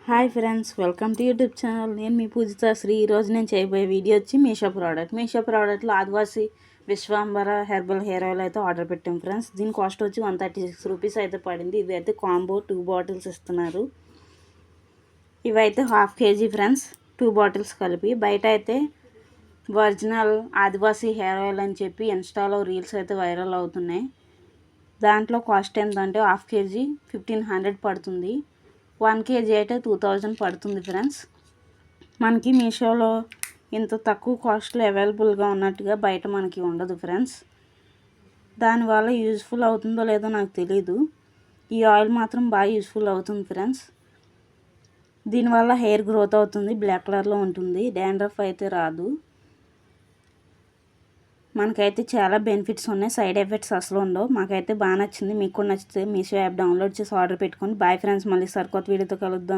Hi friends, welcome to YouTube channel. నేను మీ పూజిత శ్రీ. ఈరోజు నేను చేయబోయే వీడియో వచ్చి మీషో ప్రోడక్ట్లో ఆదివాసి విశ్వాంబర హెర్బల్ హెయిర్ ఆయిల్ అయితే ఆర్డర్ పెట్టాం ఫ్రెండ్స్. దీని కాస్ట్ వచ్చి 136 రూపీస్ అయితే పడింది. ఇది అయితే కాంబో 2 బాటిల్స్ ఇస్తున్నారు. ఇవైతే 1/2 kg ఫ్రెండ్స్, 2 బాటిల్స్ కలిపి. బయట అయితే ఒరిజినల్ ఆదివాసి హెయిర్ ఆయిల్ అని చెప్పి ఇన్స్టాలో రీల్స్ అయితే వైరల్ అవుతున్నాయి. దాంట్లో కాస్ట్ ఏంటంటే 1/2 kg 1500 పడుతుంది. 1 kg అయితే 2000 పడుతుంది ఫ్రెండ్స్. మనకి మీషోలో ఇంత తక్కువ కాస్ట్లో అవైలబుల్గా ఉన్నట్టుగా బయట మనకి ఉండదు ఫ్రెండ్స్. దానివల్ల యూజ్ఫుల్ అవుతుందో లేదో నాకు తెలీదు. ఈ ఆయిల్ మాత్రం బాగా యూజ్ఫుల్ అవుతుంది ఫ్రెండ్స్. దీనివల్ల హెయిర్ గ్రోత్ అవుతుంది, బ్లాక్ కలర్లో ఉంటుంది, డాండ్రఫ్ అయితే రాదు. మనకైతే చాలా బెనిఫిట్స్ ఉన్నాయి, సైడ్ ఎఫెక్ట్స్ అసలు ఉండవు. మాకైతే బాగా నచ్చింది. మీకు కూడా నచ్చితే మీషో యాప్ డౌన్లోడ్ చేసి ఆర్డర్ పెట్టుకోండి. బాయ్ ఫ్రెండ్స్, మళ్ళీ సరికొత్త వీడియోతో కలుద్దాం.